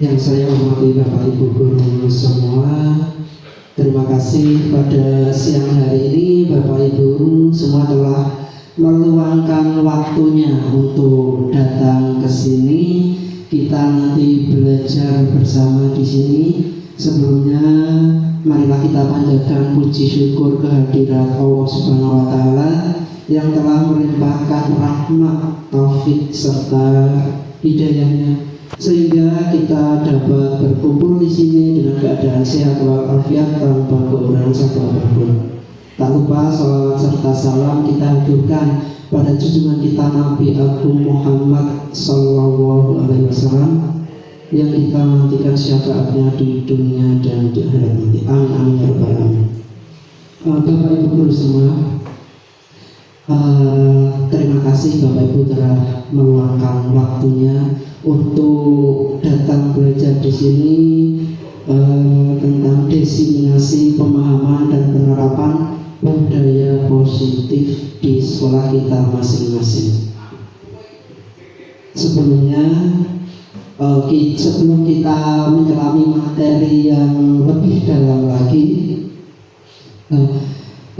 Yang saya hormati Bapak Ibu Guru semua, terima kasih pada siang hari ini Bapak Ibu semua telah meluangkan waktunya untuk datang ke sini. Kita nanti belajar bersama di sini. Sebelumnya marilah kita panjatkan puji syukur kehadirat Allah Subhanahu wa taala yang telah melimpahkan rahmat, taufik serta hidayahnya sehingga kita dapat berkumpul di sini dengan keadaan sehat walafiat tanpa kekurangan satu apapun. Tak lupa salawat serta salam kita haturkan pada junjungan kita Nabi Agung Muhammad Sallallahu Alaihi Wasallam yang kita nantikan syafaatnya di dunia dan di akhirat nanti. Amin amin ya rabbal alamin. Bapak Ibu guru semua, terima kasih Bapak Ibu telah meluangkan waktunya untuk datang belajar di sini tentang diseminasi pemahaman dan penerapan budaya positif di sekolah kita masing-masing. Sebelumnya, sebelum kita menyelami materi yang lebih dalam lagi,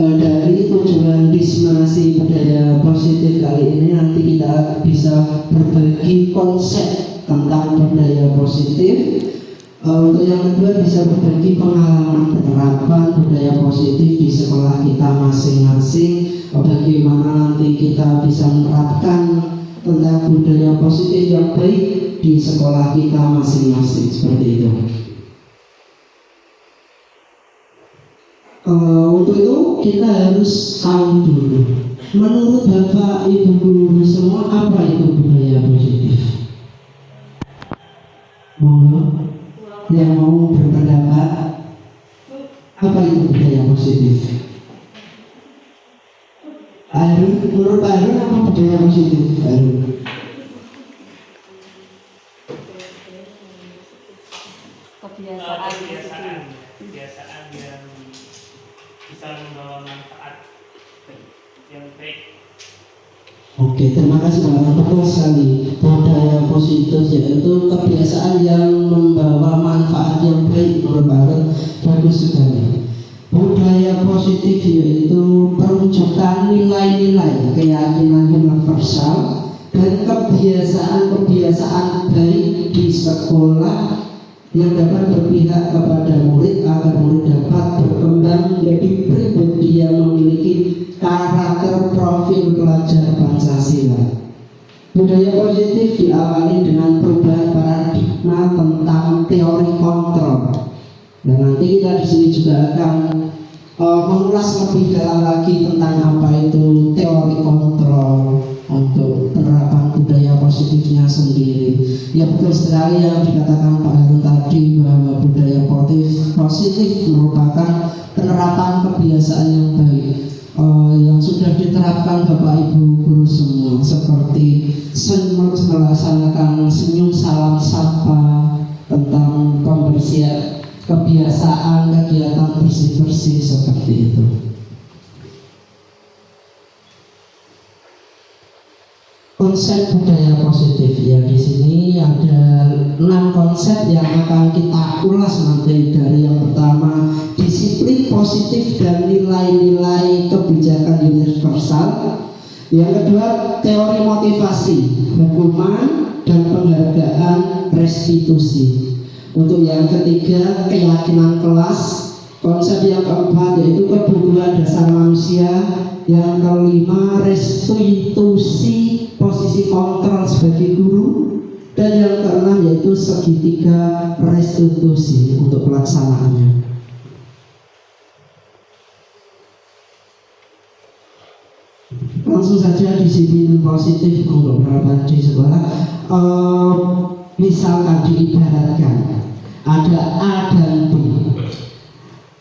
dari tujuan diseminasi budaya positif kali ini nanti kita bisa berbagi konsep tentang budaya positif. Untuk yang kedua bisa berbagi pengalaman penerapan budaya positif di sekolah kita masing-masing. Bagaimana nanti kita bisa menerapkan tentang budaya positif yang baik di sekolah kita masing-masing, seperti itu. Untuk itu kita harus tahu dulu, menurut Bapak Ibu guru semua, apa itu budaya positif? Monggo yang mau berpendapat, apa itu budaya positif? Arun, menurut Arun apa budaya positif? Arun. Kebiasaan yang bisa membawa manfaat yang baik. Oke, terima kasih Bapak. Betul sekali. Budaya positif yaitu kebiasaan yang membawa manfaat yang baik menurut Bapak. Bagus sekali. Budaya positif yaitu perwujudan nilai-nilai keyakinan universal dan kebiasaan-kebiasaan baik di sekolah yang dapat berpihak kepada murid agar murid dapat berkembang menjadi pribadi yang memiliki karakter profil pelajar Pancasila. Budaya positif diawali dengan perubahan paradigma tentang teori kontrol. Dan nanti kita di sini juga akan mengulas lebih dalam lagi tentang apa itu teori kontrol untuk penerapan budaya positifnya sendiri. Ya betul sekali yang dikatakan Pak Heru tadi bahwa budaya positif positif merupakan penerapan kebiasaan yang baik yang sudah diterapkan Bapak Ibu guru semua, seperti melaksanakan senyum salam sapa, tentang pembersihan, kebiasaan kegiatan bersih-bersih seperti itu. Konsep budaya positif ya, di sini ada 6 konsep yang akan kita ulas nanti. Dari yang pertama, disiplin positif dan nilai-nilai kebijakan universal. Yang kedua, teori motivasi, hukuman dan penghargaan restitusi. Untuk yang ketiga, keyakinan kelas. Konsep yang keempat yaitu kebutuhan dasar manusia. Yang kelima, restitusi posisi kontrol sebagai guru. Dan yang keenam yaitu segitiga restitusi untuk pelaksanaannya. Langsung saja disiplin positif untuk berada di sekolah. Misalkan diibaratkan ada A dan B.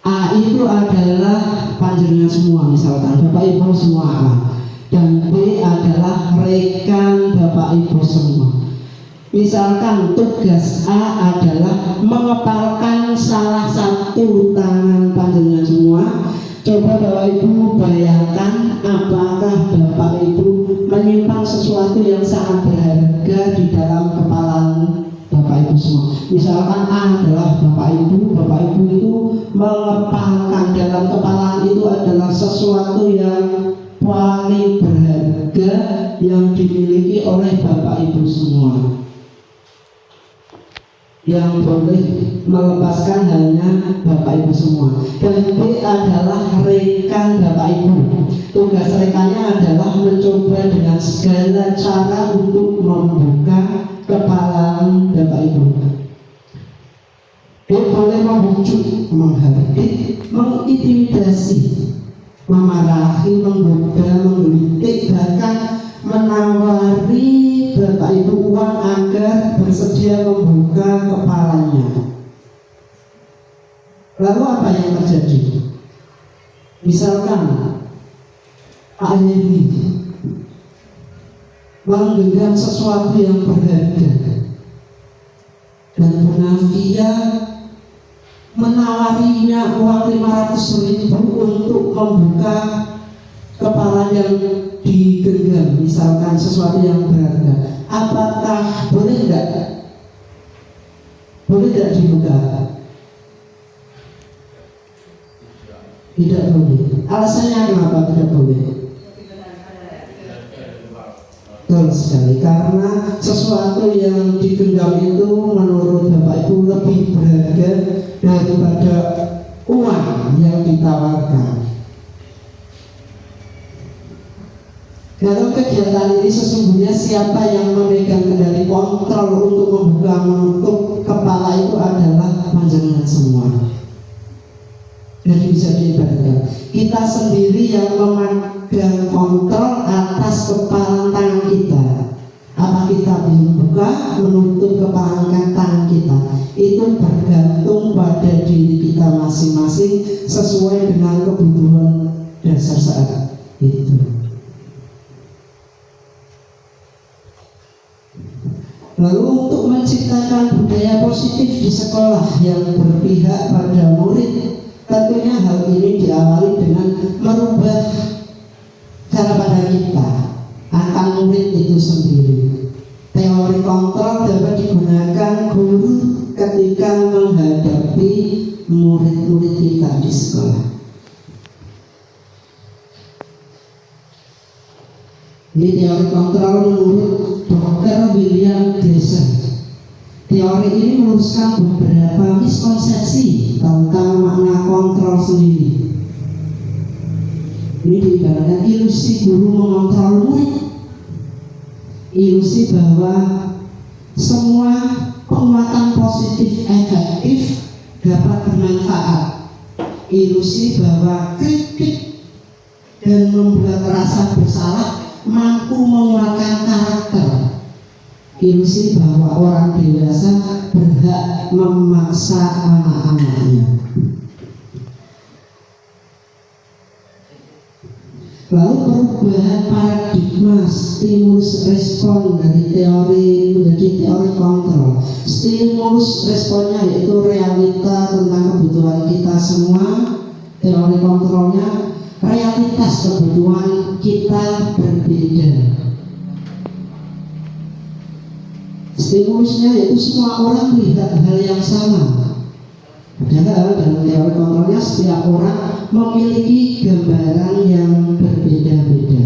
A itu adalah panjenengan semua, misalkan Bapak Ibu semua A, dan B adalah rekan Bapak Ibu semua. Misalkan tugas A adalah mengepalkan salah satu tangan panjenengan semua. Coba Bapak Ibu bayangkan, apakah Bapak Ibu menyimpan sesuatu yang sangat berharga di dalam kepalaan Bapak Ibu semua. Misalkan A adalah Bapak Ibu itu mengepalkan dalam kepalaan itu adalah sesuatu yang paling berharga yang dimiliki oleh Bapak Ibu semua. Yang boleh melepaskan hanya Bapak Ibu semua. Dan B adalah rekan Bapak Ibu. Tugas rekannya adalah mencoba dengan segala cara untuk membuka kepalaan Bapak Ibu. Dia boleh membujuk, menghardik, mengintimidasi, memarahi, menggoda, menggelitik, bahkan menawari Bapak Ibu uang agar bersedia membuka kepalanya. Lalu apa yang terjadi? Misalkan Pak Yeni menggenggam sesuatu yang berharga dan Bunafia menawarinya uang 500.000 untuk membuka kepala yang digenggam, misalkan sesuatu yang berharga. Apakah boleh tidak? Boleh tidak dibuka? Tidak boleh. Alasannya kenapa tidak boleh? Betul sekali, karena sesuatu yang digenggam itu menurut Bapak Ibu lebih berharga daripada uang yang ditawarkan. Dalam kegiatan ini sesungguhnya siapa yang memegang kendali kontrol untuk membuka menutup kepala itu adalah panjenengan semua. Jadi bisa diibaratkan kita sendiri yang memegang kontrol atas kepala tangan kita. Apa kita membuka, menutup kepala tangan kita, itu bergantung pada diri kita masing-masing sesuai dengan kebutuhan dasar saat itu. Lalu untuk menciptakan budaya positif di sekolah yang berpihak pada murid, tentunya hal ini diawali dengan merubah cara pandang kita akan murid itu sendiri. Teori kontrol dapat digunakan guru ketika menghadapi murid-murid kita di sekolah. Ini teori kontrol menurut Dr. William Glasser. Teori ini meluruskan beberapa miskonsepsi tentang makna kontrol sendiri. Ini diibaratkan ilusi guru mengontrol murid, ilusi bahwa semua penguatan positif efektif dapat bermanfaat, ilusi bahwa kritik dan membuat rasa bersalah mampu menguatkan karakter, ilusi bahwa orang dewasa berhak memaksa anak-anaknya. perubahan paradigma stimulus respon dari teori menjadi teori kontrol. Stimulus responnya yaitu realita tentang kebutuhan kita semua, teori kontrolnya realitas kebutuhan kita berbeda. Stimulusnya yaitu semua orang melihat hal yang sama. Padahal dalam teori kontrolnya setiap orang memiliki gambaran yang berbeda-beda.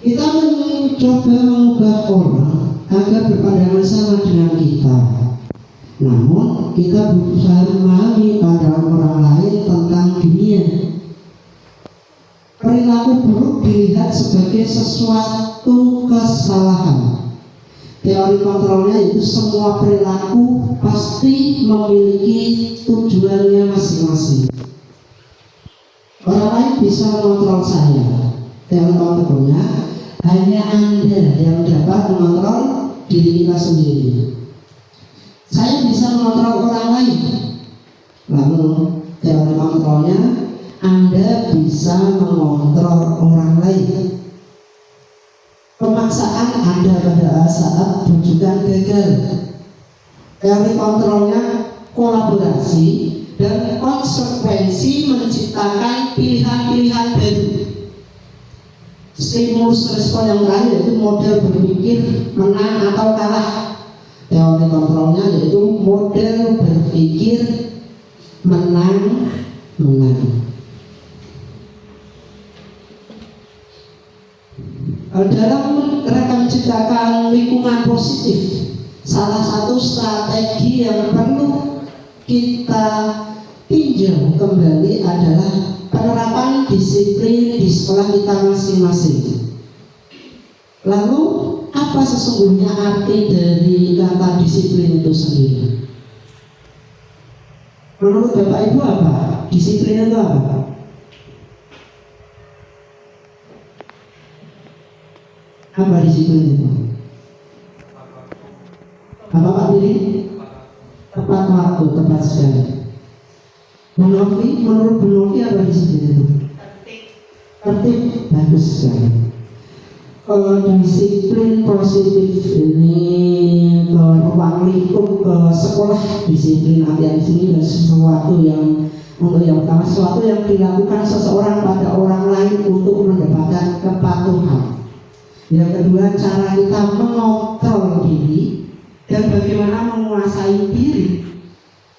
Kita mencoba mengubah orang agar berpandangan sama dengan kita. Namun kita berusaha memahami pandangan orang lain tentang dunia. Perilaku buruk dilihat sebagai sesuatu kesalahan. Teori kontrolnya itu semua perilaku pasti memiliki tujuannya masing-masing. Orang lain bisa mengontrol saya. Teori kontrolnya hanya Anda yang dapat mengontrol diri kita sendiri. Saya bisa mengontrol orang lain. Lalu teori kontrolnya Anda bisa mengontrol orang lain. Pemaksaan ada pada saat rujukan gagal. Teori kontrolnya kolaborasi dan konsekuensi menciptakan pilihan-pilihan baru. Stimulus respon yang terakhir yaitu model berpikir menang atau kalah. Teori kontrolnya yaitu model berpikir menang. Dalam rangka menciptakan lingkungan positif, salah satu strategi yang perlu kita tinjau kembali adalah penerapan disiplin di sekolah kita masing-masing. Lalu apa sesungguhnya arti dari kata disiplin itu sendiri? Menurut Bapak Ibu apa? Disiplin itu apa? Apa disiplin itu? Apa Pak Billy? Tepat waktu, tepat sekali. Bu Novi, menurut Bu Novi apa disiplin itu? Tertib, bagus sekali. Kalau disiplin positif ini ke ruang lingkup ke sekolah, disiplin artinya di sini sesuatu yang untuk yang pertama sesuatu yang dilakukan seseorang pada orang lain untuk mendapatkan kepatuhan. Yang kedua, cara kita mengontrol diri dan bagaimana menguasai diri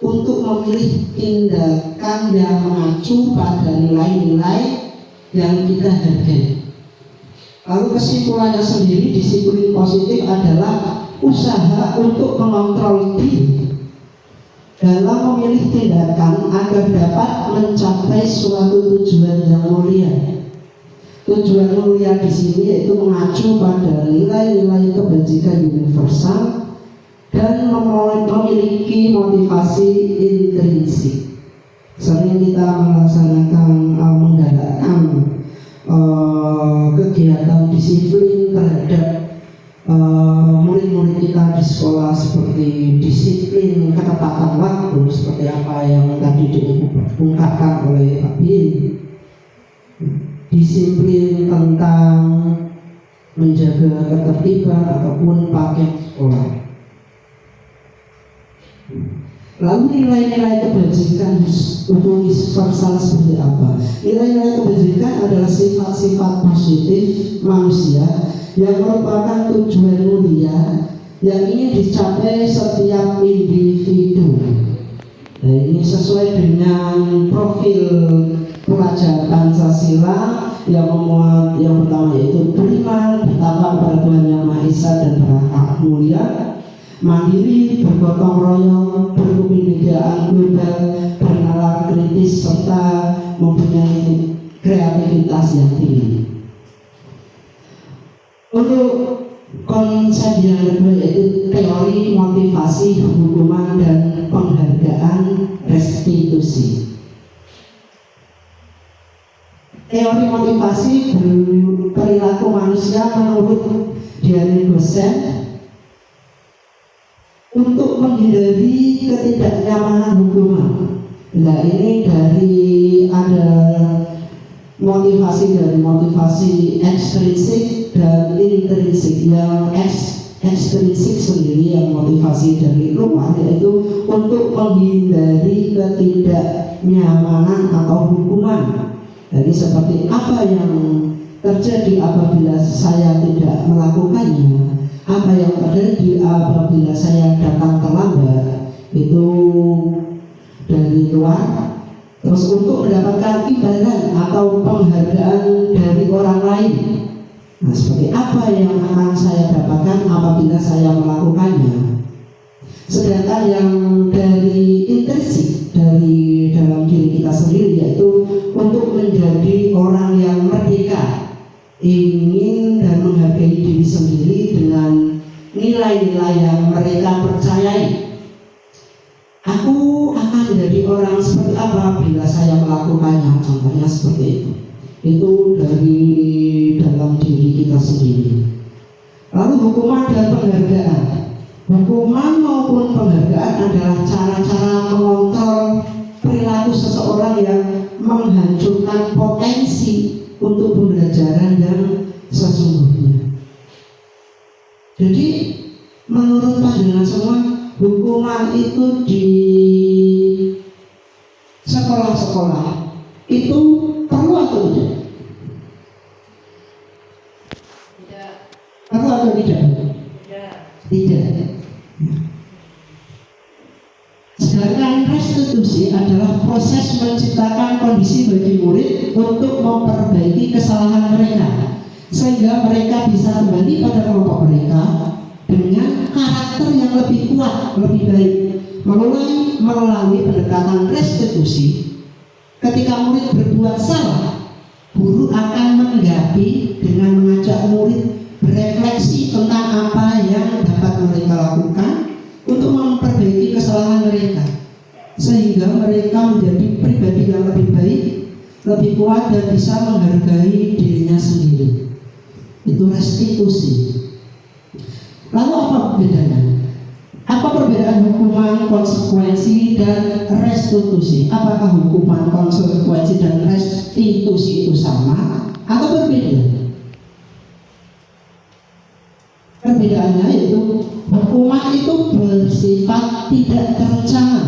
untuk memilih tindakan yang mengacu pada nilai-nilai yang kita hargai. Lalu kesimpulannya sendiri, disiplin positif adalah usaha untuk mengontrol diri dalam memilih tindakan agar dapat mencapai suatu tujuan yang mulia. Tujuan mulia di sini yaitu mengacu pada nilai-nilai kebajikan universal dan memiliki motivasi intrinsik. Sering kita melaksanakan menggalakkan kegiatan disiplin terhadap murid-murid kita di sekolah seperti disiplin ketepatan waktu seperti apa yang tadi diungkapkan oleh Pak Bin. Disiplin tentang menjaga ketertiban ataupun paket sekolah. Lalu nilai-nilai kebajikan universal seperti apa? Nilai-nilai kebajikan adalah sifat-sifat positif manusia yang merupakan tujuan mulia yang ingin dicapai setiap individu. Nah, ini sesuai dengan profil pelajar Pancasila yang memuat yang pertama yaitu beriman, bertakwa kepada Tuhan Yang Maha Esa dan berakhlak mulia, mandiri, bergotong royong, berkebinekaan global, bernalar kritis serta mempunyai kreativitas yang tinggi. Untuk konsep yang kedua yaitu teori motivasi, hukuman dan penghargaan restitusi. Teori motivasi perilaku manusia menurut Diane Gossen untuk menghindari ketidaknyamanan hukuman. Nah, ini dari ada motivasi motivasi dari motivasi ekstrinsik dan intrinsik. Yang ekstrinsik sendiri yang motivasi dari luar, yaitu untuk menghindari ketidaknyamanan atau hukuman. Jadi seperti apa yang terjadi apabila saya tidak melakukannya, apa yang terjadi apabila saya datang terlambat, itu dari luar. Terus untuk mendapatkan imbalan atau penghargaan dari orang lain. Nah, seperti apa yang akan saya dapatkan apabila saya melakukannya. Sedangkan yang dari intrinsik, dari dalam diri kita sendiri, yaitu untuk menjadi orang yang merdeka, ingin dan menghargai diri sendiri dengan nilai-nilai yang mereka percayai. Aku akan menjadi orang seperti apa bila saya melakukannya, contohnya seperti itu. Itu dari dalam diri kita sendiri. Lalu hukuman dan penghargaan. Hukuman maupun penghargaan adalah cara-cara mengontrol perilaku seseorang yang menghancurkan potensi untuk pembelajaran yang sesungguhnya. Jadi menurut pandangan semua, hukuman itu di sekolah-sekolah itu perlu atau tidak? Tidak. Perlu atau tidak? Tidak. Tidak. Sedangkan restitusi adalah proses menciptakan kondisi bagi murid untuk memperbaiki kesalahan mereka, sehingga mereka bisa kembali pada kelompok mereka dengan karakter yang lebih kuat, lebih baik. Melalui pendekatan restitusi, ketika murid berbuat salah, guru akan menanggapi dengan mengajak murid berefleksi tentang apa yang dapat mereka lakukan untuk memperbaiki kesalahan mereka, sehingga mereka menjadi pribadi yang lebih baik, lebih kuat, dan bisa menghargai dirinya sendiri. Itu restitusi. Lalu apa bedanya? Apa perbedaan hukuman, konsekuensi, dan restitusi? Apakah hukuman, konsekuensi, dan restitusi itu sama atau berbeda? Perbedaannya yaitu hukuman itu bersifat tidak terencana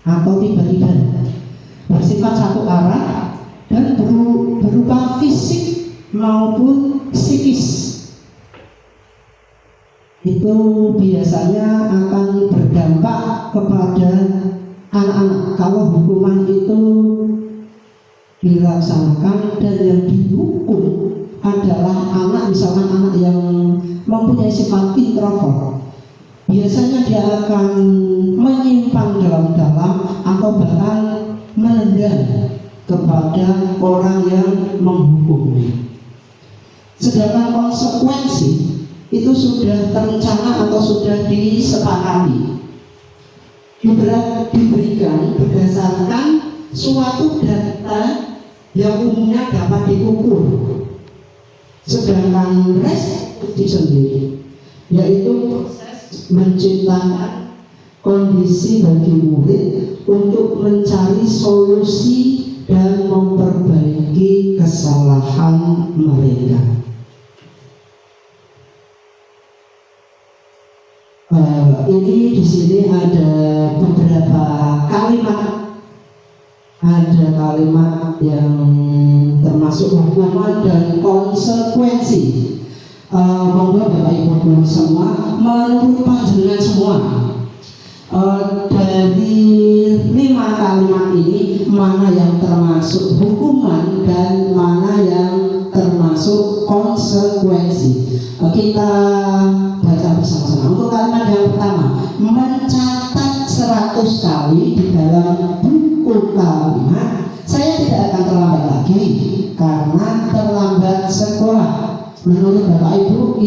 atau tiba-tiba, bersifat satu arah dan berupa fisik maupun psikis. Itu biasanya akan berdampak kepada anak-anak. Kalau hukuman itu dilaksanakan dan yang dihukum adalah anak, misalkan anak yang mempunyai sifat introvert, biasanya dia akan menyimpan dalam-dalam atau bahkan menendam kepada orang yang menghukumnya. Sedangkan konsekuensi itu sudah terencana atau sudah disepakati, diberikan berdasarkan suatu data yang umumnya dapat diukur. Sedangkan restitusi sendiri yaitu proses menciptakan kondisi bagi murid untuk mencari solusi dan memperbaiki kesalahan mereka. Ini di sini ada beberapa kalimat, yang termasuk hukuman dan konsekuensi. Monggo Bapak Ibu semua, menurut panjenengan semua, dari 5 kalimat ini mana yang termasuk hukuman dan mana yang termasuk konsekuensi? Kita baca bersama-sama. Untuk kalimat yang pertama, mencatat 100 kali di dalam buku kalimat. Saya tidak akan terlambat lagi karena terlambat sekolah. Menurut Bapak Ibu,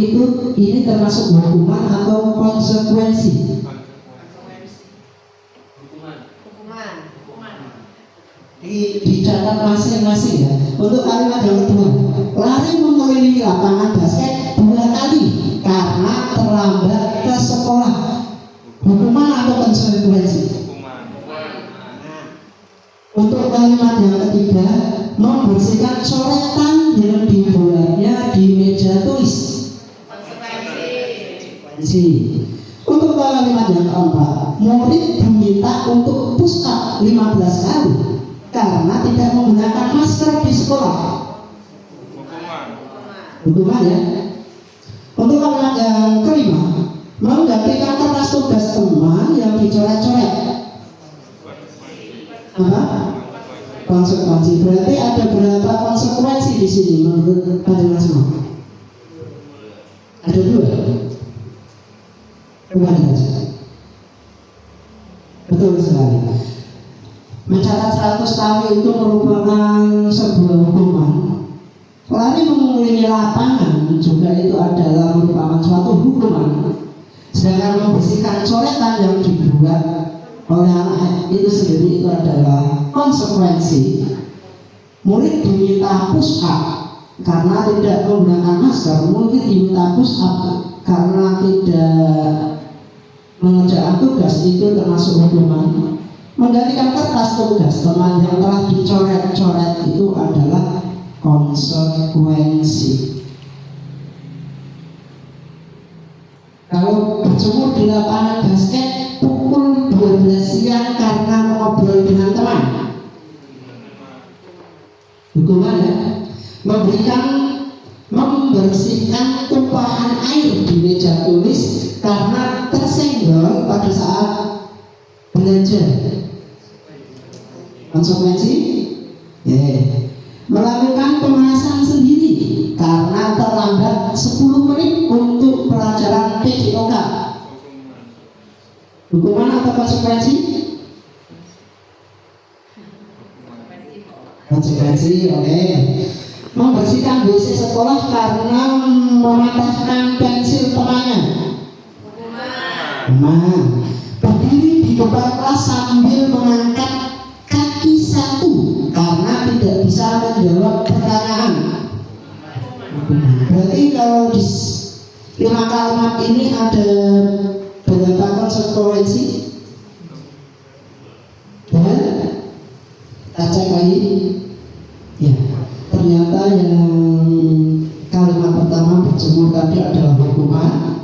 ini termasuk hukuman atau konsekuensi? Dicatat masing-masing ya. Untuk kalimat yang kedua, lari mengelilingi lapangan basket 2 kali karena terlambat ke sekolah. Hukuman atau konsekuensi? Untuk kalimat yang ketiga, membersihkan coretan yang dibuatnya di meja tulis. Konsekuensi. Untuk kalimat yang keempat, murid diminta untuk push up 15 kali karena tidak menggunakan masker di sekolah. Hukuman ya. Untuk kalimat yang kelima, menggantikan kertas tugas teman yang dicoret-coret. Apa? Konsekuensi. Berarti ada berapa konsekuensi di sini menurut pandangan semua? Ada 2. Bukan saja. Betul sekali. Mencatat 100 kali itu merupakan sebuah hukuman. Lari mengelilingi lapangan juga itu adalah merupakan suatu hukuman. Sedangkan membersihkan coretan yang dibuat oleh anak itu sendiri itu adalah konsekuensi. Murid diminta push up karena tidak menggunakan masker. Murid diminta push up karena tidak mengerjakan tugas, itu termasuk hukuman. Menggantikan kertas tugas teman yang telah dicoret-coret itu adalah konsekuensi. Kalau berjemur di lapangan basket pukul 12 siang karena ngobrol dengan teman, hukuman ya. Membersihkan tumpahan air di meja tulis karena tersenggol pada saat belajar, konsekuensi. Melakukan pemanasan sendiri karena terlambat 10 menit untuk pelajaran PJOK, hukuman atau konsekuensi? Konsekuensi, oke. Membersihkan WC sekolah karena mematahkan pensil temannya, hukuman. Berdiri di depan kelas sambil mengangkat kaki 1 karena tidak bisa menjawab pertanyaan, hukuman. Berarti kalau di 5 kalimat ini ada berapa konsekuensi? Dan kita cek lagi. Ya, ternyata yang kalimat pertama berjemur tadi adalah hukuman.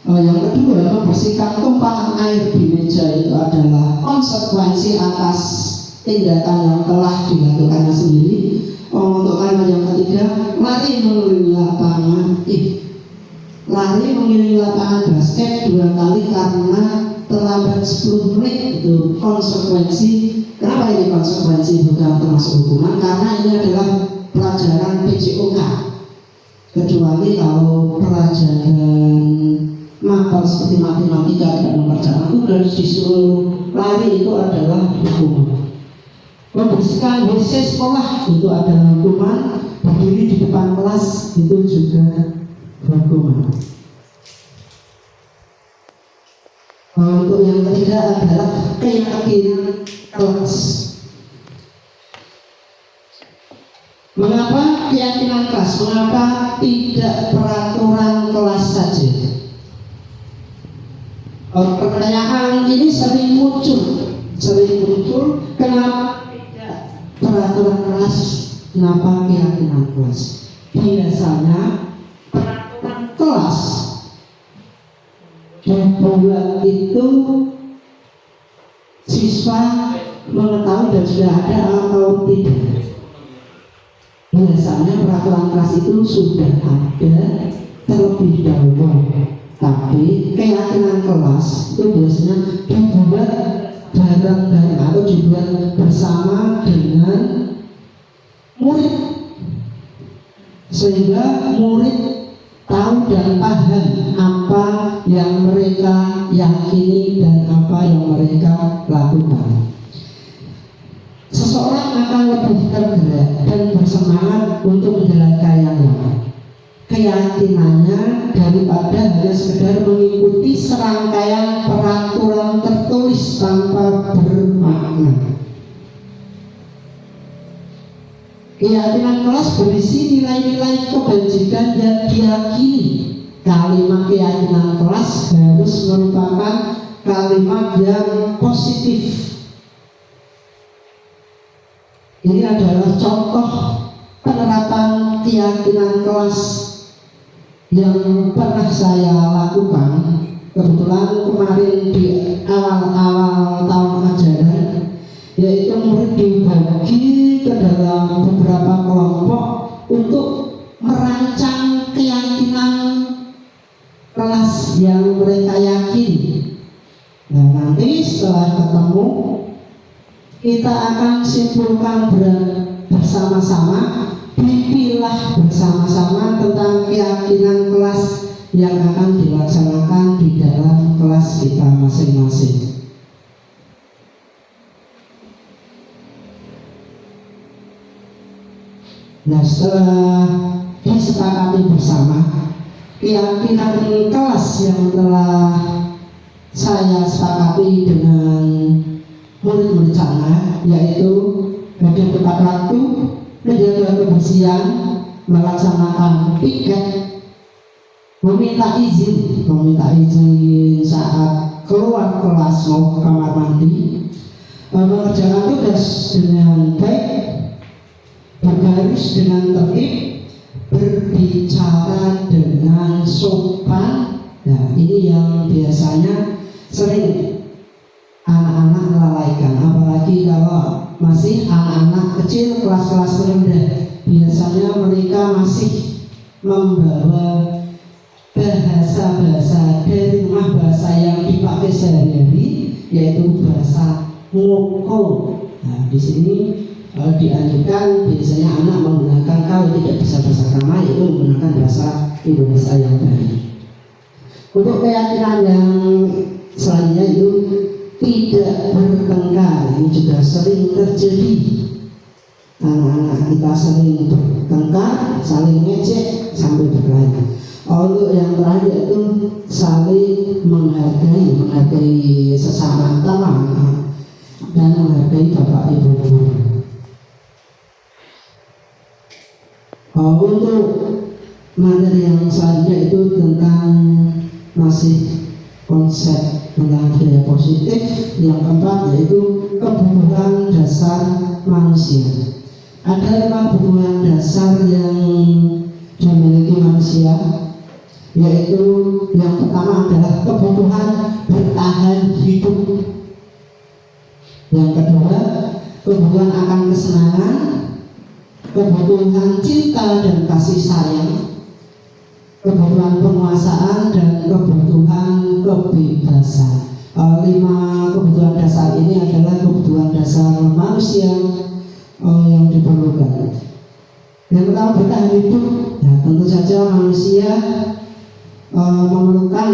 Yang kedua, membersihkan tumpahan air di meja itu adalah konsekuensi atas tindakan yang telah dilakukannya sendiri. Untuk kalimat yang ketiga, lari mengelilingi lapangan basket 2 kali karena terlambat 10 menit, itu konsekuensi. Kenapa ini konsekuensi bukan termasuk hukuman? Karena ini adalah pelajaran PJOK. Kecuali kalau pelajaran mapel seperti matematika tidak mengerjakan tugas disuruh lari, itu adalah hukuman. Membersihkan WC sekolah itu adalah hukuman. Berdiri di depan kelas itu juga hukuman. Untuk yang ketiga adalah keyakinan kelas. Mengapa keyakinan kelas? Mengapa tidak peraturan kelas saja? Pertanyaan ini sering muncul. Kenapa tidak peraturan kelas? Kenapa keyakinan kelas? Biasanya peraturan kelas dibuat itu siswa mengetahui dan sudah ada atau tidak. Biasanya peraturan kelas itu sudah ada terlebih dahulu, tapi keyakinan kelas itu biasanya dibuat bareng-bareng atau dibuat bersama dengan murid, sehingga murid tahu dan paham apa yang mereka yakini dan apa yang mereka lakukan. Seseorang akan lebih tergerak dan bersemangat untuk menjalankan keyakinannya daripada hanya sekedar mengikuti serangkaian peraturan tertulis tanpa bermakna. Keyakinan kelas berisi nilai-nilai kebajikan yang diyakini. Kalimat keyakinan kelas harus merupakan kalimat yang positif. Ini adalah contoh penerapan keyakinan kelas yang pernah saya lakukan. Kebetulan kemarin di awal-awal tahun ajaran, yaitu murid dibagi ke dalam beberapa kelompok untuk merancang keyakinan kelas yang mereka yakini. Nah, nanti setelah ketemu kita akan simpulkan bersama-sama, dipilah bersama-sama tentang keyakinan kelas yang akan dilaksanakan di dalam kelas kita masing-masing. Nah, setelah disepakati bersama keyakinan kelas yang telah saya sepakati dengan murid-murid sana, yaitu hadir tepat waktu, menjaga kebersihan, melaksanakan piket, meminta izin saat keluar kelas mau ke kamar mandi, mengerjakan tugas dengan baik, berbaris dengan tertib, berbicara dengan sopan. Nah, ini yang biasanya sering anak-anak lalaikan, apalagi kalau masih anak-anak kecil kelas-kelas rendah. Biasanya mereka masih membawa bahasa-bahasa dari rumah, bahasa yang dipakai sehari-hari, yaitu bahasa ngoko. Nah, di sini dianjurkan biasanya anak menggunakan, kalau tidak bisa bahasa krama, yaitu menggunakan bahasa Indonesia yang baik. Untuk keyakinan yang selanjutnya itu tidak bertengkar. Ini juga sering terjadi. Anak-anak kita sering bertengkar, saling ngecek sampai berkelahi. Untuk yang terakhir itu saling menghargai sesama teman dan menghargai bapak ibu guru. Untuk materi yang selanjutnya itu tentang masih konsep tentang budaya positif. Yang keempat yaitu kebutuhan dasar manusia. Ada 5 kebutuhan dasar yang dimiliki manusia, yaitu yang pertama adalah kebutuhan bertahan hidup, yang kedua kebutuhan akan kesenangan, kebutuhan cinta dan kasih sayang, kebutuhan penguasaan, dan kebutuhan kebebasan. 5 kebutuhan dasar ini adalah kebutuhan dasar manusia yang diperlukan. Yang pertama bertahan hidup. Nah, tentu saja manusia memerlukan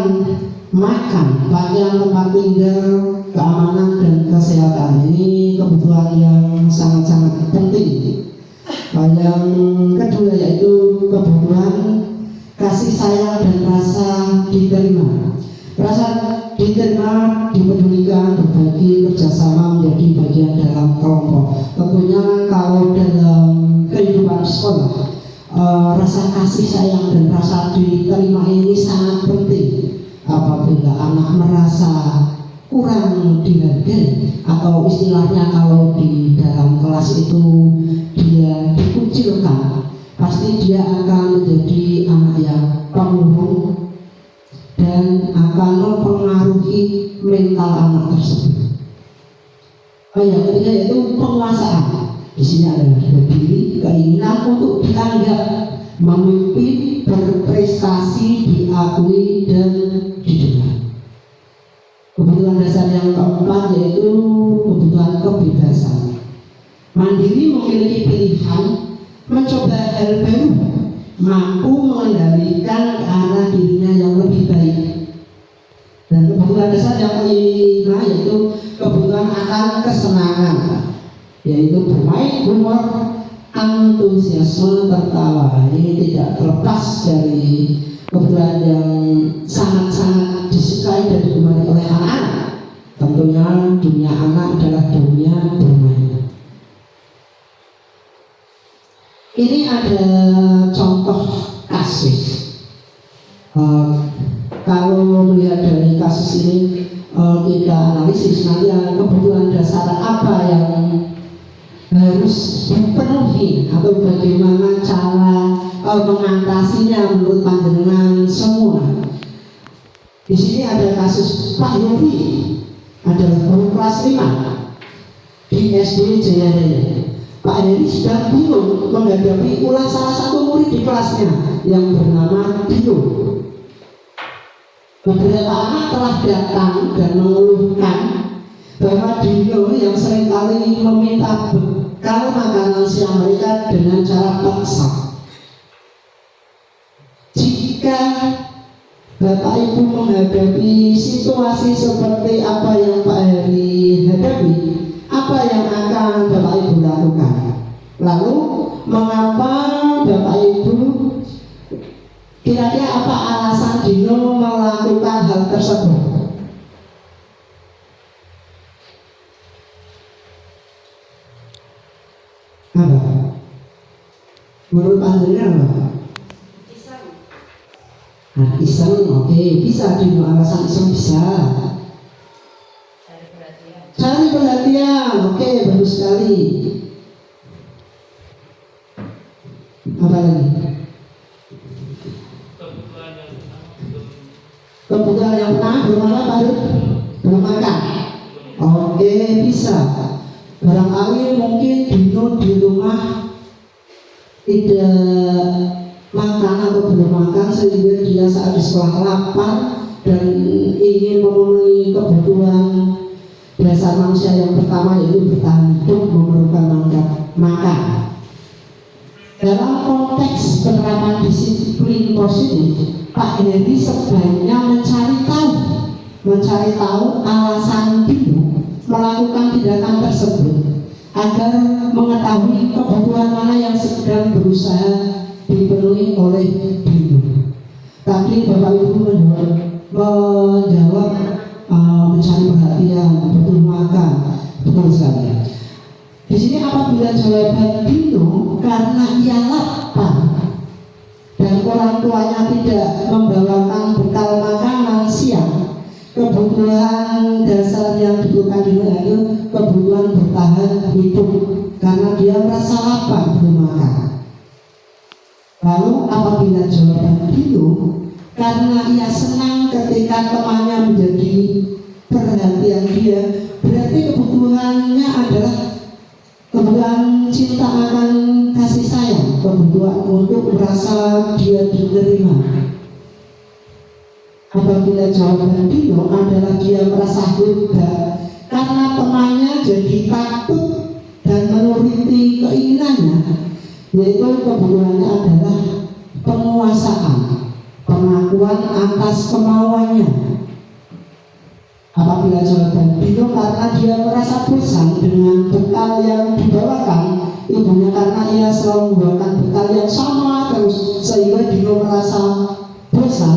makan, pakaian, tempat tinggal, keamanan, dan kesehatan. Ini kebutuhan yang sangat-sangat penting. Yang kedua yaitu kebutuhan kasih sayang dan rasa diterima. Rasa diterima, dipedulikan, berbagi, kerjasama, menjadi bagian dalam kelompok. Tentunya kalau dalam kehidupan sekolah, rasa kasih sayang dan rasa diterima ini sangat penting. Apabila anak merasa kurang dihargai, atau istilahnya kalau di dalam kelas itu dia dikucilkan, pasti dia akan menjadi anak yang pemurung dan akan mempengaruhi mental anak tersebut. Yang ketiga yaitu penguasaan. Di sini ada diri, keinginan untuk dianggap, memimpin, berprestasi, diakui, dan didengar. Kebutuhan dasar yang keempat yaitu kebutuhan kebebasan. Mandiri, memiliki pilihan, mencoba hal baru, mampu mengendalikan ke arah dirinya yang lebih baik. Dan kebutuhan dasar yang kelima yaitu kebutuhan akan kesenangan, yaitu bermain, humor, antusiasme, tertawa. Ini tidak terlepas dari kebutuhan yang sangat-sangat disukai dan digemari oleh anak-anak. Tentunya dunia anak adalah dunia bermain. Ini ada contoh kasus. Kalau melihat dari kasus ini, kita analisis nanti kebutuhan dasar apa yang harus ini atau bagaimana cara mengatasinya menurut panjenengan semua? Di sini ada kasus Pak Yofi, adalah guru kelas 5 di SD Jayaraya. Pak Heri sedang bingung menghadapi ulah salah satu murid di kelasnya yang bernama Dino. Beberapa anak telah datang dan mengeluhkan bahwa Dino yang seringkali meminta bekal makanan siang mereka dengan cara paksa. Jika Bapak Ibu menghadapi situasi seperti apa yang Pak Heri hadapi, apa yang akan Bapak Ibu lakukan? Lalu mengapa Bapak Ibu, kira-kira apa alasan Dino melakukan hal tersebut? Apa? Menurut panjenengan apa? Nah, iseng, oke, bisa Dino, alasan iseng bisa. Cari perhatian, oke, bagus sekali. Apa lagi? Kebutuhan yang pertama belum apa, belum makan. Oke, bisa. Barangkali mungkin Dino di rumah tidak makan atau belum makan sehingga dia saat di sekolah lapar dan ingin memenuhi kebutuhan dasar manusia yang pertama, yaitu bertahan hidup, memerlukan makan. Dalam konteks penerapan disiplin positif, Pak Heri sebaiknya mencari tahu alasan Dino melakukan tindakan tersebut agar mengetahui kebutuhan mana yang sedang berusaha dipenuhi oleh Dino. Tadi Bapak Ibu menjawab mencari perhatian, butuh makan, betul sekali. Di sini apabila jawaban Dino karena ia lapar dan orang tuanya tidak membawakan bekal makanan siang, kebutuhan dasar yang dibutuhkan Dino itu kebutuhan bertahan hidup karena dia merasa lapar belum makan. Lalu apabila jawaban Dino karena ia senang ketika temannya menjadi perhatian dia, berarti kebutuhannya adalah kebutuhan cinta akan kasih sayang, kebutuhan untuk merasa dia diterima. Apabila jawaban Dino adalah dia merasa lega karena temannya jadi takut dan menuruti keinginannya, yaitu kebutuhannya adalah penguasaan, pengakuan atas kemauannya. Apabila jawaban Dino karena dia merasa bosan dengan bekal yang dibawakan ibunya karena ia selalu membawakan bekal yang sama terus sehingga Dino merasa bosan,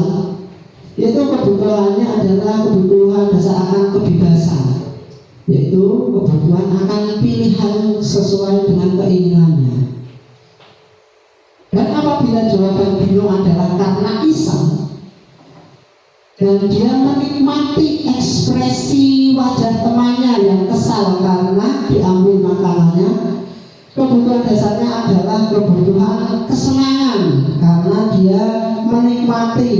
yaitu kebutuhannya adalah kebutuhan dasar akan kebebasan, yaitu kebutuhan akan pilihan sesuai dengan keinginannya. Dan apabila jawaban Dino adalah karena iseng dan dia menikmati ekspresi wajah temannya yang kesal karena diambil makanannya, kebutuhan dasarnya adalah kebutuhan kesenangan karena dia menikmati,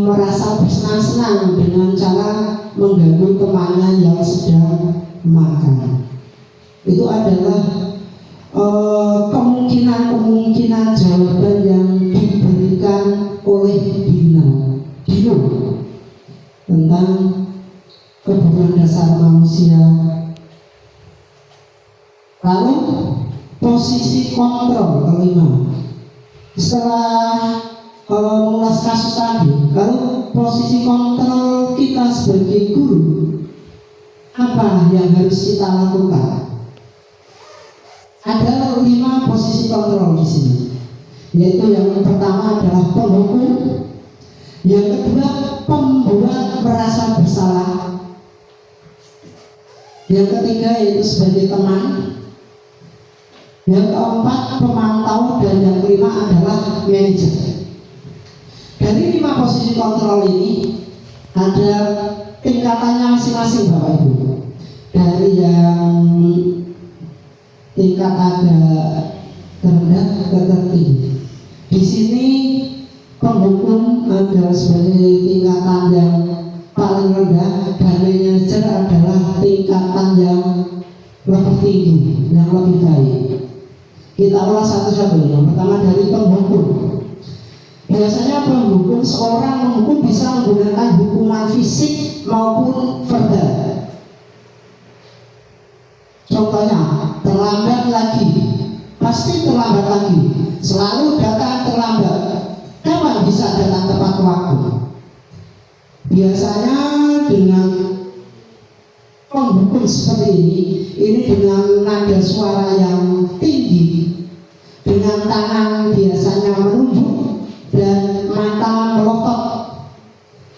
merasa bersenang-senang dengan cara mengganggu temannya yang sedang makan. Itu adalah kemungkinan jawaban yang diberikan oleh Dino tentang kebutuhan dasar manusia. Lalu posisi kontrol kelima. Setelah mengulas kasus tadi, lalu posisi kontrol kita sebagai guru, apa yang harus kita lakukan? Ada 5 posisi kontrol di sini, yaitu yang pertama adalah penghukum, yang kedua pembuat merasa bersalah, yang ketiga yaitu sebagai teman, yang keempat pemantau, dan yang kelima adalah manajer. Dari 5 posisi kontrol ini ada tingkatannya masing-masing Bapak Ibu. Dari yang tingkat agak rendah ke tertinggi. Di sini penghukum adalah sebagai tingkatan yang paling rendah dan manajer adalah tingkatan yang lebih tinggi, yang lebih baik. Kita ulas satu-satu. Yang pertama dari penghukum. Biasanya penghukum, seorang penghukum bisa menggunakan hukuman fisik maupun verbal. Contohnya, terlambat lagi, pasti terlambat lagi, selalu datang terlambat. Kapan bisa datang tepat waktu? Biasanya dengan penghukum seperti ini dengan nada suara yang tinggi, dengan tangan biasanya menunjuk dan mata melotot.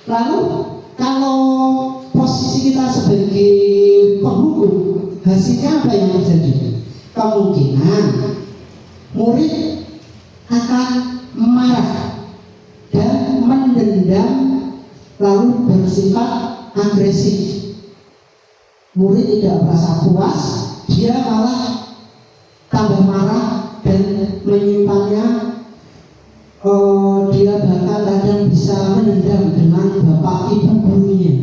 Lalu kalau posisi kita sebagai penghukum, hasilnya apa yang terjadi? Kemungkinan murid akan marah dan mendendam lalu bersifat agresif. Murid tidak merasa puas, dia malah tambah marah dan menyimpannya. Dia bahkan kadang bisa menendam dengan bapak ibu gurunya.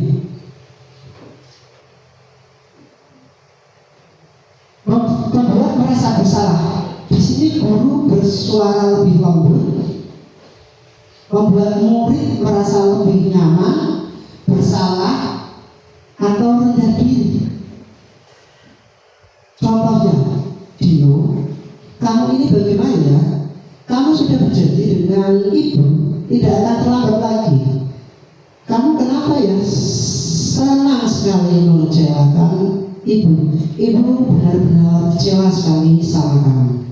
Membuat merasa bersalah. Di sini guru bersuara lebih lembut, membuat murid merasa lebih nyaman, bersalah, atau rendah diri. Contohnya, Dino, kamu ini bagaimana ya? Kamu sudah berjanji dengan ibu tidak akan terlambat lagi. Kamu kenapa ya senang sekali mengecewakan ibu? Ibu benar-benar kecewa sekali sama kamu.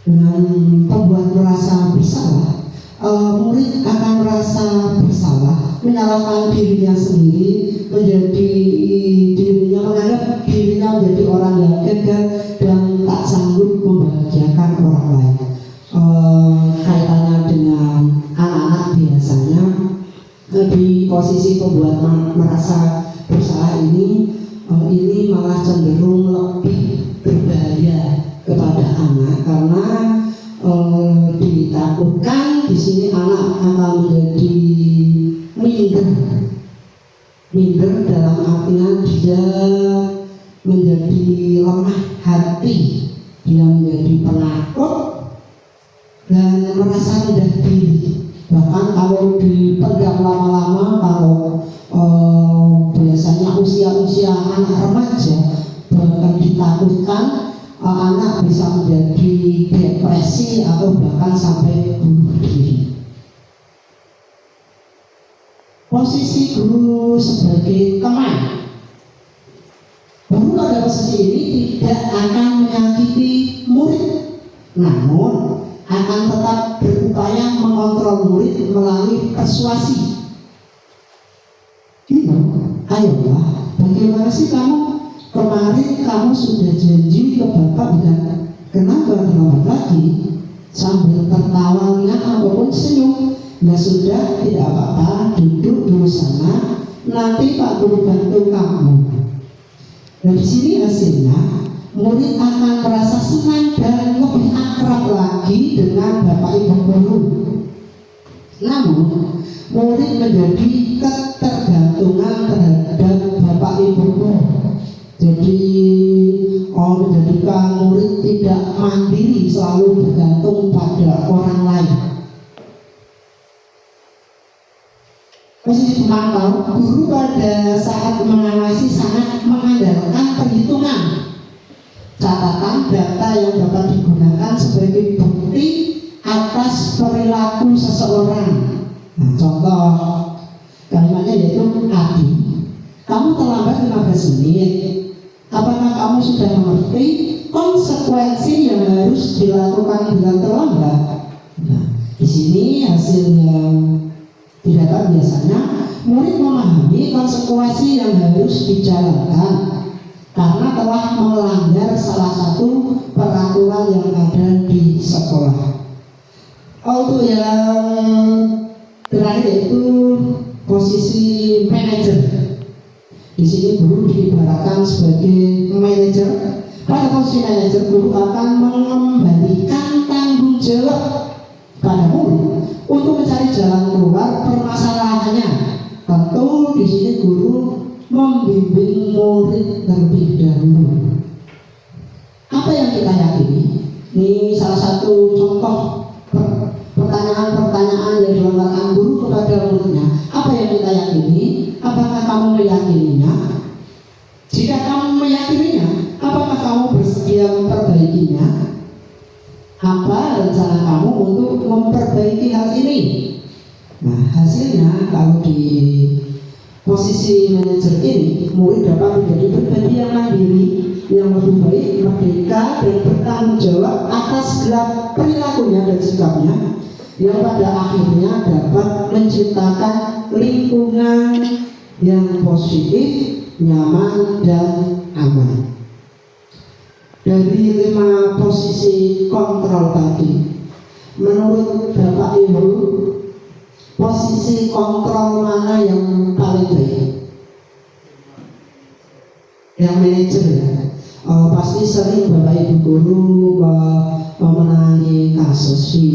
Dengan membuat merasa bersalah, murid akan merasa bersalah, menyalahkan dirinya sendiri, menganggap dirinya menjadi orang yang gagal dan tak sanggup membahagiakan orang lain. Kaitannya dengan anak-anak biasanya di posisi pembuat merasa bersalah ini malah cenderung lebih berbahaya kepada anak karena ditakutkan di sini anak akan menjadi minder dalam artian dia menjadi lemah hati, dia menjadi penakut dan merasa rendah diri. Bahkan kalau dipendam lama-lama, kalau biasanya usia-usia anak remaja bahkan ditakutkan, anak bisa menjadi depresi atau bahkan sampai bunuh diri. Posisi guru sebagai teman, guru pada posisi ini tidak akan menyakiti murid, namun akan tetap berupaya mengontrol murid melalui persuasi. Ayolah, bagaimana sih kamu? Kemarin kamu sudah janji ke bapak dan kenapa terlambat lagi? Sambil tertawa ringan ataupun senyum. Ya sudah, tidak apa-apa, duduk dulu sana. Nanti Pak Guru bantu kamu. Nah di sini hasilnya murid akan merasa senang dan lebih akrab lagi dengan bapak ibu guru. Namun murid menjadi ketergantungan terhadap bapak ibu guru. Jadi menjadikan murid tidak mandiri, selalu bergantung pada orang lain. Posisi pemantau, guru pada saat mengawasi sangat mengandalkan perhitungan, catatan data yang dapat digunakan sebagai bukti atas perilaku seseorang. Nah, contoh kalimatnya yaitu Adi, kamu terlambat 15 menit. Apakah kamu sudah mengerti konsekuensi yang harus dilakukan bila terlambat? Nah, di sini hasil yang didapat biasanya murid memahami konsekuensi yang harus dijalankan karena telah melanggar salah satu peraturan yang ada di sekolah. Untuk yang terakhir yaitu posisi manajer. Di sini guru diibaratkan sebagai manajer. pada posisi manajer, guru akan mengembalikan tanggung jawab pada murid untuk mencari jalan keluar permasalahannya. Tentu di sini guru membimbing murid terlebih dahulu. Apa yang kita yakini? Ini salah satu contoh pertanyaan-pertanyaan yang dilontarkan guru kepada muridnya. Apa yang kita yakini? Apakah kamu meyakininya? Jika kamu meyakininya, apakah kamu bersedia memperbaikinya? Apa rencana kamu untuk memperbaiki hal ini? Nah, hasilnya kalau di posisi manajer ini, murid dapat menjadi pribadi yang mandiri, yang lebih baik, merdeka, dan bertanggung jawab atas segala perilakunya dan sikapnya, yang pada akhirnya dapat menciptakan lingkungan yang positif, nyaman, dan aman. Dari 5 posisi kontrol tadi, menurut Bapak Ibu, posisi kontrol mana yang paling baik? Yang manajer ya. Pasti sering Bapak Ibu guru menangani kasus di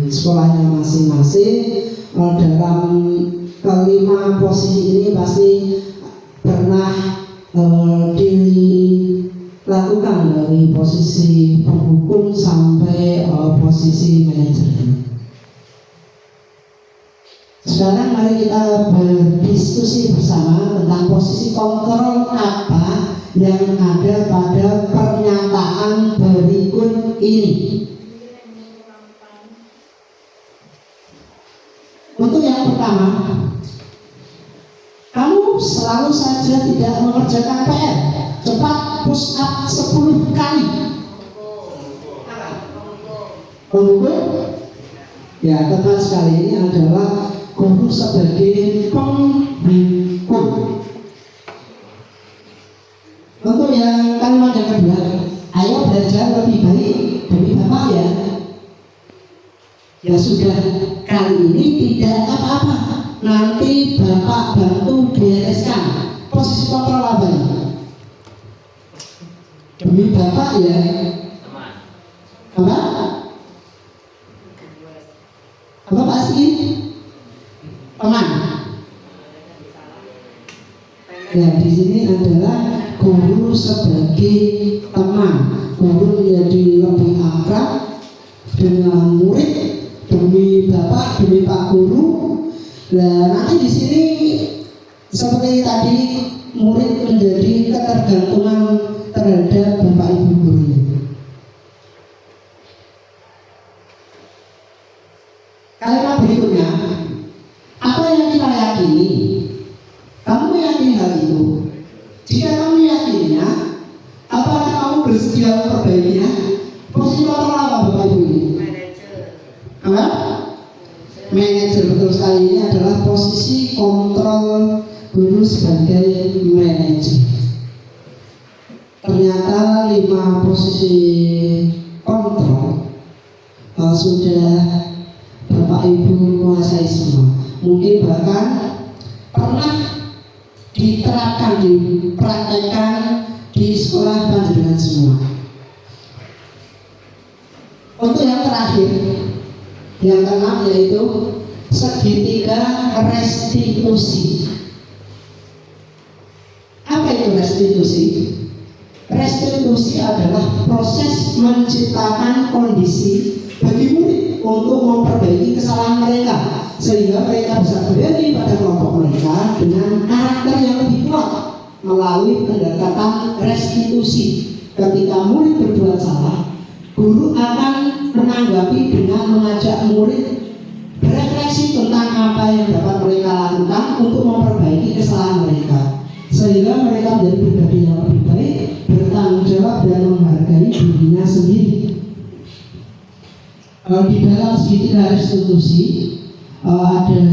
sekolahnya masing-masing. Dalam kelima posisi ini pasti pernah dilakukan dari posisi penghukum sampai posisi manajer. Sekarang mari kita berdiskusi bersama tentang posisi kontrol apa yang ada pada pernyataan berikut ini. Untuk yang pertama, kamu selalu saja tidak mengerjakan PR. Cepat push up 10 kali. Menghukum? Ya, tepat sekali, ini adalah guru sebagai penghukum. Untuk yang kalimat yang kedua, ayo belajar lebih baik demi Bapak ya. Ya sudah, kali ini tidak apa-apa, nanti Bapak bantu bereskan. Posisi kontrol apa ya? Demi Bapak ya. Apa? Apa Pak Asli? Teman. Ya, di sini adalah guru sebagai teman. Guru menjadi lebih akrab dengan murid demi Bapak, demi Pak Guru. Nah, nanti di sini seperti tadi murid menjadi ketergantungan terhadap Bapak Ibu gurunya. Kalimat berikutnya, apa yang kita yakini? Kamu meyakini hal itu? Jika kamu meyakininya, apakah kamu bersedia memperbaikinya? Posisi kontrol apa Bapak Ibu ini? Apa? Manajer, betul sekali, ini adalah posisi kontrol guru sebagai manajer. Ternyata 5 posisi kontrol sudah Bapak Ibu kuasai semua. Mungkin bahkan pernah diterapkan, dipraktekkan di sekolah panjenengan semua. Untuk yang terakhir, yang keenam, yaitu segitiga restitusi. Apa itu restitusi? Restitusi adalah proses menciptakan kondisi bagi murid untuk memperbaiki kesalahan mereka, sehingga mereka bisa berani pada kelompok mereka dengan karakter yang lebih kuat melalui pendekatan restitusi. Ketika murid berbuat salah, guru akan menanggapi dengan mengajak murid berefleksi tentang apa yang dapat mereka lakukan untuk memperbaiki kesalahan mereka, sehingga mereka menjadi pribadi yang lebih baik, bertanggung jawab dan menghargai dirinya sendiri. Di dalam segitiga restitusi ada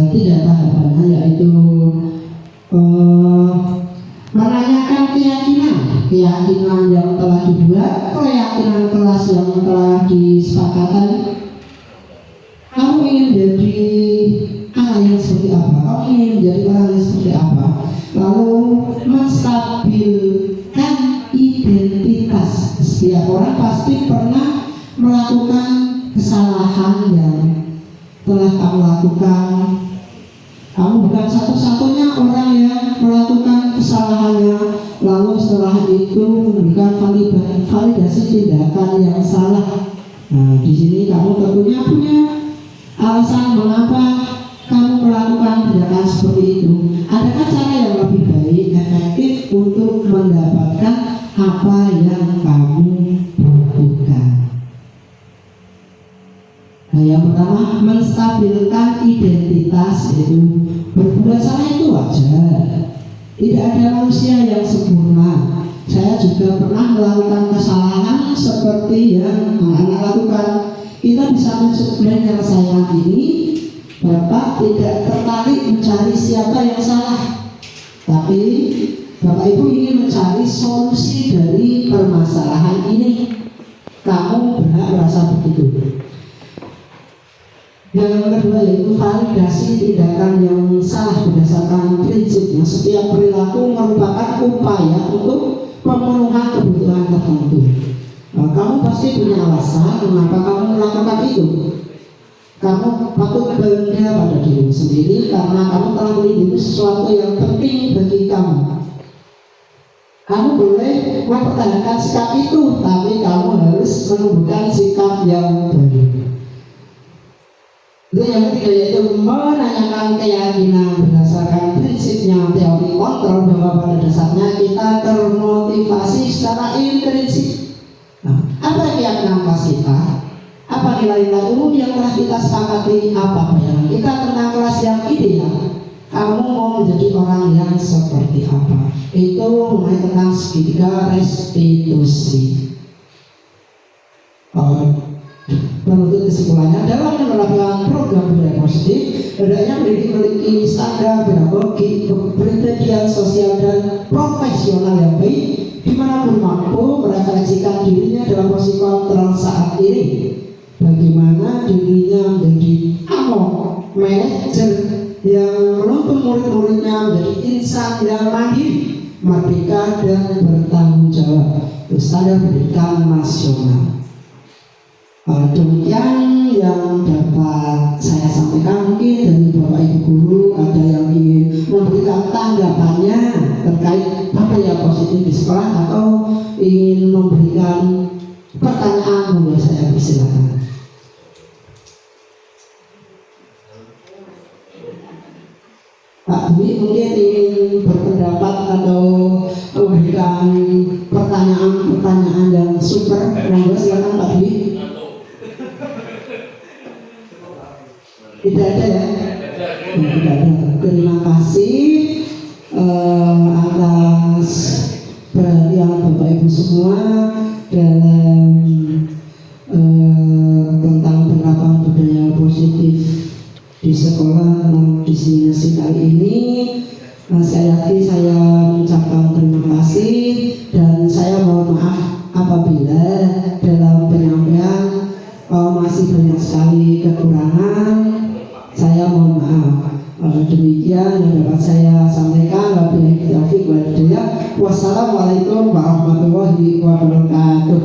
3 tahapan, yaitu menanyakan keyakinan yang telah dibuat, keyakinan kelas yang telah disepakati. Kamu ingin jadi anak yang seperti apa? Kamu ingin menjadi orang yang seperti apa? Lalu menstabilkan itu identitas. Setiap orang pasti pernah melakukan kesalahan yang telah kamu lakukan. Kamu bukan satu-satunya orang yang melakukan kesalahannya, lalu setelah itu memberikan validasi tindakan yang salah. Nah, di sini kamu tentunya punya alasan mengapa kamu melakukan tindakan seperti itu. Adakah cara yang lebih baik, efektif untuk mendapatkan apa yang kamu butuhkan? Nah, yang pertama, menstabilkan identitas, yaitu berbuat salah itu wajar. Tidak ada manusia yang sempurna. Saya juga pernah melakukan kesalahan seperti yang anak-anak lakukan. Kita bisa menyelesaikan ini. Bapak tidak tertarik mencari siapa yang salah, tapi Bapak Ibu ingin mencari solusi dari permasalahan ini. Kamu berhak merasa begitu. Yang kedua yaitu validasi tindakan yang salah berdasarkan prinsipnya. Setiap perilaku merupakan upaya untuk pemenuhan kebutuhan tertentu. Nah, kamu pasti punya alasan mengapa kamu melakukan itu. Kamu patut bangga pada dirimu sendiri karena kamu telah melindungi sesuatu yang penting bagi kamu. Kamu boleh mempertahankan sikap itu, tapi kamu harus menunjukkan sikap yang baru. Itu yang ketiga yaitu menanyakan keyakinan berdasarkan prinsipnya teori kontrol, bahwa pada dasarnya kita termotivasi secara intrinsik. Nah, apa keyakinan kelas kita? Apa nilai-nilai umum yang telah kita sepakati? Apa bayangan kita tentang kelas yang ideal? Kamu mau menjadi orang yang seperti apa? Itu mulai tentang segitiga restitusi. Menurut kesimpulannya, dalam menerapkan program budaya positif, hendaknya memiliki standar pedagogi, kepribadian sosial dan profesional yang baik, di mana pun mampu merefleksikan dirinya dalam posisi kontrol saat ini. Bagaimana dirinya menjadi manajer yang menuntun murid-muridnya menjadi insan yang mandiri, merdeka dan bertanggung jawab. Itu standar pendidikan nasional. Demikian yang dapat saya sampaikan. Mungkin dari Bapak Ibu Guru ada yang ingin memberikan tanggapannya terkait apa yang positif di sekolah, atau ingin memberikan pertanyaan, boleh saya persilakan. Pak Dwi mungkin ingin berpendapat atau memberikan pertanyaan-pertanyaan yang super. Monggo silakan Pak Dwi. Tidak ada ya? Tidak ada. Terima kasih atas perhatian Bapak Ibu semua dalam tentang penerapan budaya positif di sekolah destinasi kali ini. Sekali lagi saya mengucapkan terima kasih, dan saya mohon maaf apabila dalam penyampaian masih banyak sekali kekurangan. Saya mohon maaf. Demikian yang dapat saya sampaikan. Wabillahi taufiq wal hidayah. Wassalamualaikum warahmatullahi wabarakatuh.